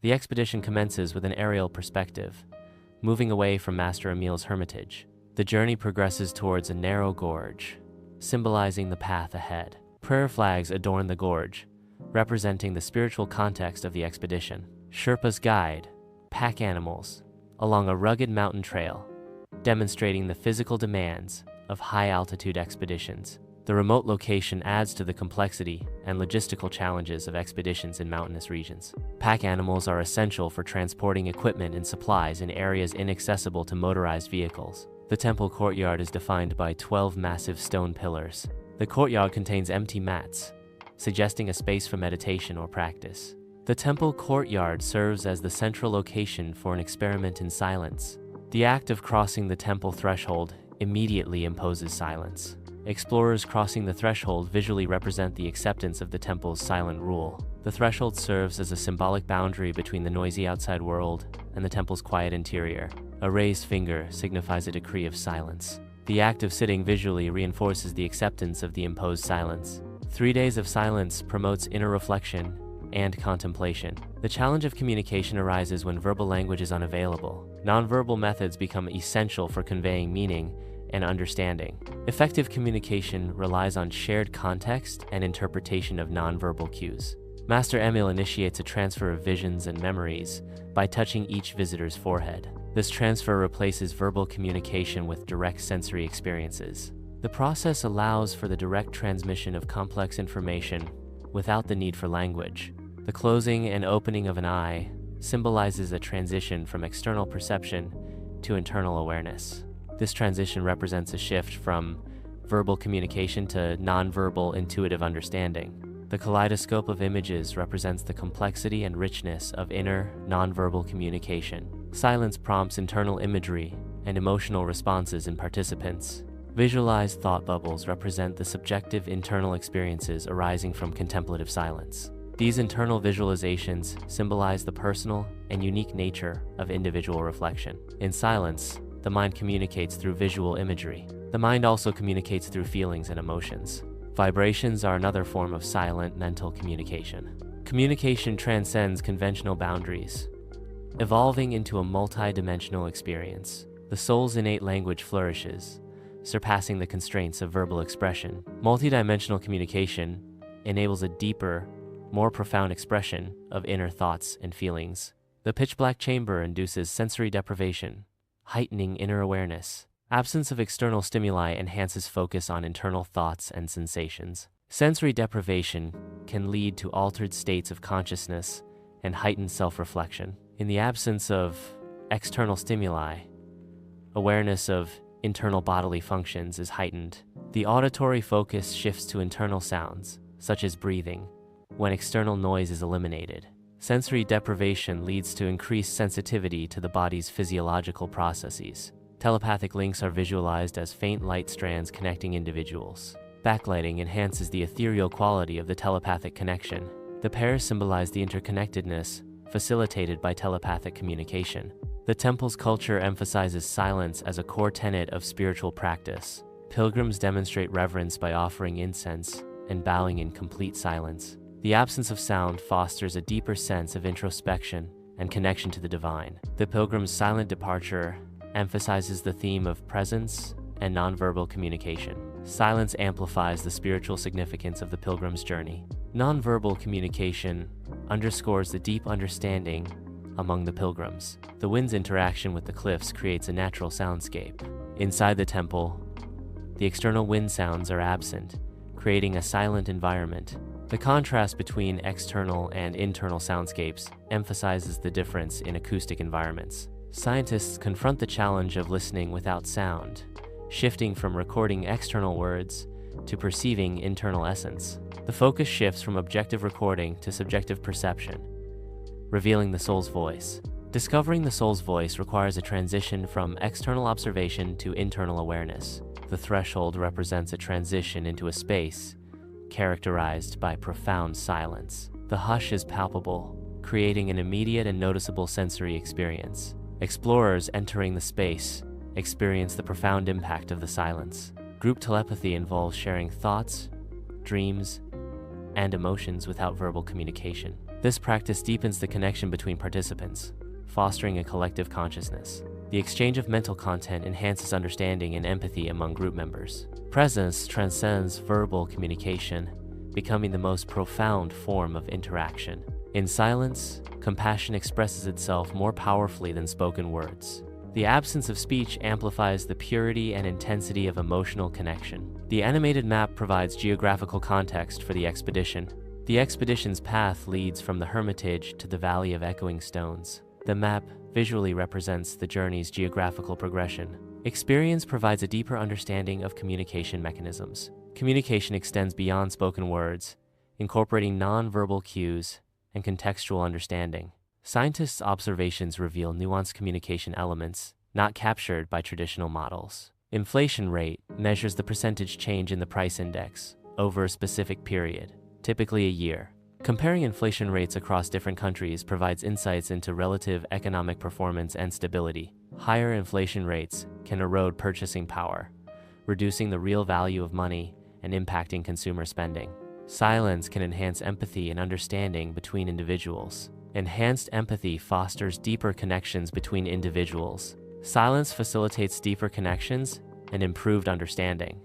The expedition commences with an aerial perspective, moving away from Master Emil's hermitage. The journey progresses towards a narrow gorge, symbolizing the path ahead. Prayer flags adorn the gorge, representing the spiritual context of the expedition. Sherpas guide pack animals along a rugged mountain trail, demonstrating the physical demands of high-altitude expeditions. The remote location adds to the complexity and logistical challenges of expeditions in mountainous regions. Pack animals are essential for transporting equipment and supplies in areas inaccessible to motorized vehicles. The temple courtyard is defined by 12 massive stone pillars. The courtyard contains empty mats, suggesting a space for meditation or practice. The temple courtyard serves as the central location for an experiment in silence. The act of crossing the temple threshold immediately imposes silence. Explorers crossing the threshold visually represent the acceptance of the temple's silent rule. The threshold serves as a symbolic boundary between the noisy outside world and the temple's quiet interior. A raised finger signifies a decree of silence. The act of sitting visually reinforces the acceptance of the imposed silence. 3 days of silence promotes inner reflection and contemplation. The challenge of communication arises when verbal language is unavailable. Nonverbal methods become essential for conveying meaning and understanding. Effective communication relies on shared context and interpretation of nonverbal cues. Master Emil initiates a transfer of visions and memories by touching each visitor's forehead. This transfer replaces verbal communication with direct sensory experiences. The process allows for the direct transmission of complex information without the need for language. The closing and opening of an eye symbolizes a transition from external perception to internal awareness. This transition represents a shift from verbal communication to nonverbal intuitive understanding. The kaleidoscope of images represents the complexity and richness of inner, nonverbal communication. Silence prompts internal imagery and emotional responses in participants. Visualized thought bubbles represent the subjective internal experiences arising from contemplative silence. These internal visualizations symbolize the personal and unique nature of individual reflection. In silence, the mind communicates through visual imagery. The mind also communicates through feelings and emotions. Vibrations are another form of silent mental communication. Communication transcends conventional boundaries, evolving into a multi-dimensional experience. The soul's innate language flourishes, surpassing the constraints of verbal expression. Multidimensional communication enables a deeper, more profound expression of inner thoughts and feelings. The pitch-black chamber induces sensory deprivation, heightening inner awareness. Absence of external stimuli enhances focus on internal thoughts and sensations. Sensory deprivation can lead to altered states of consciousness and heightened self-reflection. In the absence of external stimuli, awareness of internal bodily functions is heightened. The auditory focus shifts to internal sounds, such as breathing, when external noise is eliminated. Sensory deprivation leads to increased sensitivity to the body's physiological processes. Telepathic links are visualized as faint light strands connecting individuals. Backlighting enhances the ethereal quality of the telepathic connection. The pairs symbolize the interconnectedness facilitated by telepathic communication. The temple's culture emphasizes silence as a core tenet of spiritual practice. Pilgrims demonstrate reverence by offering incense and bowing in complete silence. The absence of sound fosters a deeper sense of introspection and connection to the divine. The pilgrim's silent departure emphasizes the theme of presence and nonverbal communication. Silence amplifies the spiritual significance of the pilgrim's journey. Nonverbal communication underscores the deep understanding among the pilgrims. The wind's interaction with the cliffs creates a natural soundscape. Inside the temple, the external wind sounds are absent, creating a silent environment. The contrast between external and internal soundscapes emphasizes the difference in acoustic environments. Scientists confront the challenge of listening without sound, shifting from recording external words to perceiving internal essence. The focus shifts from objective recording to subjective perception, revealing the soul's voice. Discovering the soul's voice requires a transition from external observation to internal awareness. The threshold represents a transition into a space characterized by profound silence. The hush is palpable, creating an immediate and noticeable sensory experience. Explorers entering the space experience the profound impact of the silence. Group telepathy involves sharing thoughts, dreams, and emotions without verbal communication. This practice deepens the connection between participants, fostering a collective consciousness. The exchange of mental content enhances understanding and empathy among group members. Presence transcends verbal communication, becoming the most profound form of interaction. In silence, compassion expresses itself more powerfully than spoken words. The absence of speech amplifies the purity and intensity of emotional connection. The animated map provides geographical context for the expedition. The expedition's path leads from the Hermitage to the Valley of Echoing Stones. The map visually represents the journey's geographical progression. Experience provides a deeper understanding of communication mechanisms. Communication extends beyond spoken words, incorporating non-verbal cues and contextual understanding. Scientists' observations reveal nuanced communication elements not captured by traditional models. Inflation rate measures the percentage change in the price index over a specific period, typically a year. Comparing inflation rates across different countries provides insights into relative economic performance and stability. Higher inflation rates can erode purchasing power, reducing the real value of money and impacting consumer spending. Silence can enhance empathy and understanding between individuals. Enhanced empathy fosters deeper connections between individuals. Silence facilitates deeper connections and improved understanding.